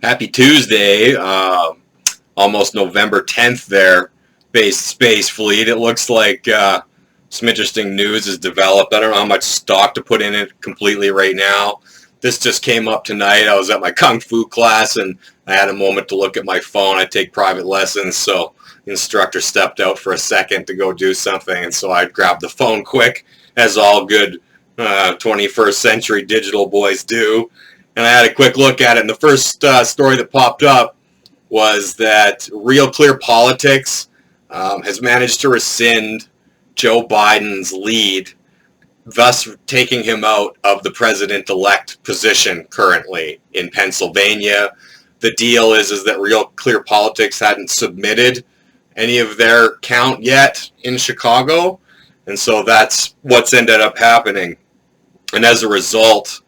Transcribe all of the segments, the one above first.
Happy Tuesday, almost November 10th there, based Space Fleet. It looks like some interesting news has developed. I don't know how much stock to put in it completely right now. This just came up tonight. I was at my Kung Fu class and I had a moment to look at my phone. I take private lessons, so the instructor stepped out for a second to go do something, and so I grabbed the phone quick, as all good 21st century digital boys do. And I had a quick look at it, and the first story that popped up was that Real Clear Politics has managed to rescind Joe Biden's lead, thus taking him out of the president-elect position currently in Pennsylvania. The deal is that Real Clear Politics hadn't submitted any of their count yet in Chicago, and so that's what's ended up happening. And as a result,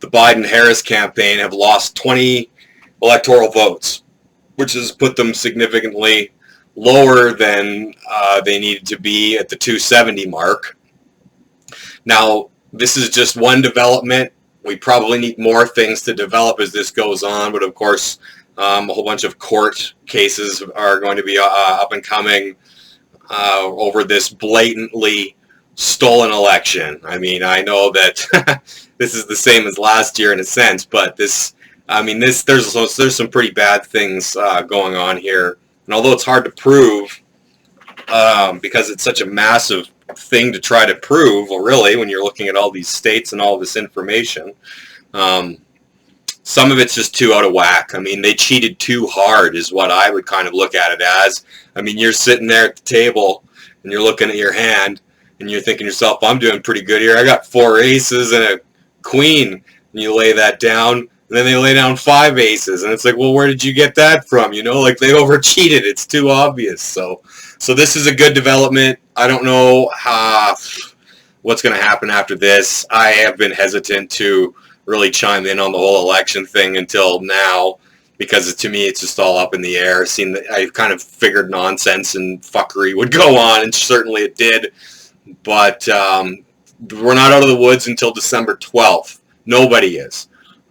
the Biden-Harris campaign have lost 20 electoral votes, which has put them significantly lower than they needed to be at the 270 mark. Now, this is just one development. We probably need more things to develop as this goes on, but of course, a whole bunch of court cases are going to be up and coming over this blatantly stolen election. I mean, I know that this is the same as last year in a sense, but there's some pretty bad things going on here. And although it's hard to prove, because it's such a massive thing to try to prove, well, really, when you're looking at all these states and all this information, some of it's just too out of whack. I mean, they cheated too hard is what I would kind of look at it as. I mean, you're sitting there at the table and you're looking at your hand and you're thinking to yourself, I'm doing pretty good here. I got 4 aces and a queen. And you lay that down, and then they lay down 5 aces. And it's like, well, where did you get that from? You know, like they over-cheated. It's too obvious. So this is a good development. I don't know what's going to happen after this. I have been hesitant to really chime in on the whole election thing until now, because to me it's just all up in the air. I kind of figured nonsense and fuckery would go on, and certainly it did. But we're not out of the woods until December 12th. Nobody is.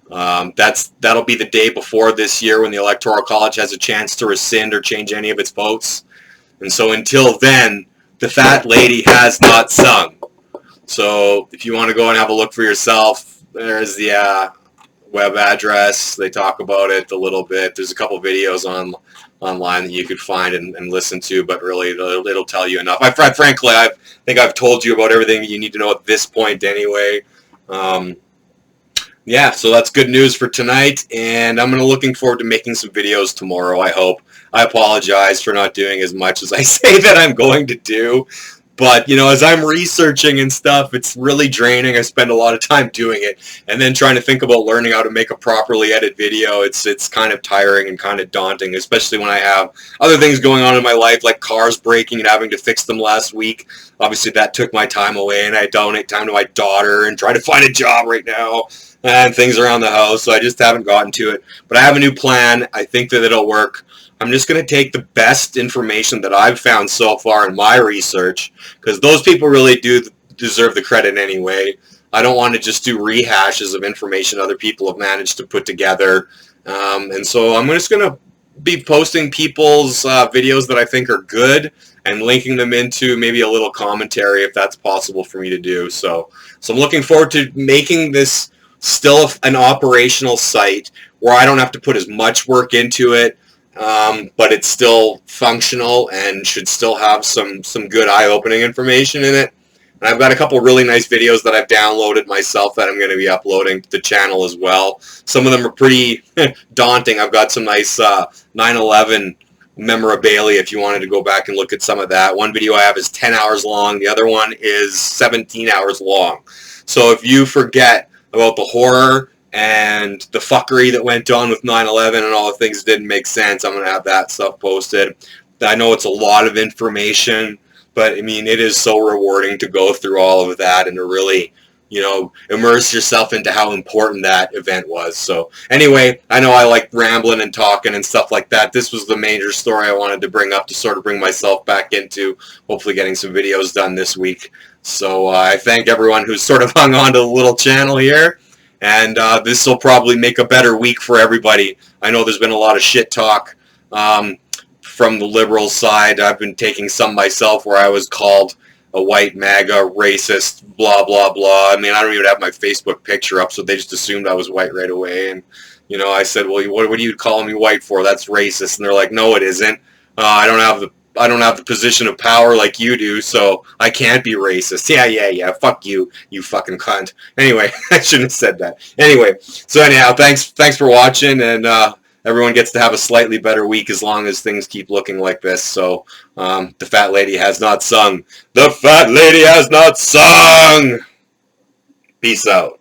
That'll be the day before this year when the Electoral College has a chance to rescind or change any of its votes. And so until then, the fat lady has not sung. So if you want to go and have a look for yourself, there's the web address. They talk about it a little bit. There's a couple videos online that you could find and listen to, but really it'll tell you enough. Frankly, I think I've told you about everything that you need to know at this point anyway. Yeah, so that's good news for tonight, and I'm looking forward to making some videos tomorrow, I hope. I apologize for not doing as much as I say that I'm going to do. But, you know, as I'm researching and stuff, it's really draining. I spend a lot of time doing it. And then trying to think about learning how to make a properly edited video, it's kind of tiring and kind of daunting, especially when I have other things going on in my life, like cars breaking and having to fix them last week. Obviously, that took my time away, and I donate time to my daughter and try to find a job right now and things around the house, so I just haven't gotten to it. But I have a new plan. I think that it'll work. I'm just going to take the best information that I've found so far in my research, because those people really do deserve the credit anyway. I don't want to just do rehashes of information other people have managed to put together. And so I'm just going to be posting people's videos that I think are good and linking them into maybe a little commentary if that's possible for me to do. So I'm looking forward to making this still an operational site where I don't have to put as much work into it. But it's still functional and should still have some good eye-opening information in it. And I've got a couple really nice videos that I've downloaded myself that I'm going to be uploading to the channel as well. Some of them are pretty daunting. I've got some nice 9/11 memorabilia if you wanted to go back and look at some of that. One video I have is 10 hours long. The other one is 17 hours long. So if you forget about the horror and the fuckery that went on with 9/11 and all the things that didn't make sense, I'm going to have that stuff posted. I know it's a lot of information, but I mean, it is so rewarding to go through all of that and to really, you know, immerse yourself into how important that event was. So anyway, I know I like rambling and talking and stuff like that. This was the major story I wanted to bring up to sort of bring myself back into hopefully getting some videos done this week. So I thank everyone who's sort of hung on to the little channel here. and this will probably make a better week for everybody. I know there's been a lot of shit talk from the liberal side. I've been taking some myself where I was called a white MAGA racist, blah, blah, blah. I mean, I don't even have my Facebook picture up, so they just assumed I was white right away. And, you know, I said, well, what are you calling me white for? That's racist. And they're like, no, it isn't. I don't have the position of power like you do, so I can't be racist. Yeah. Fuck you, you fucking cunt. Anyway, I shouldn't have said that. Anyway, so anyhow, thanks for watching, and everyone gets to have a slightly better week as long as things keep looking like this. So, the fat lady has not sung. The fat lady has not sung. Peace out.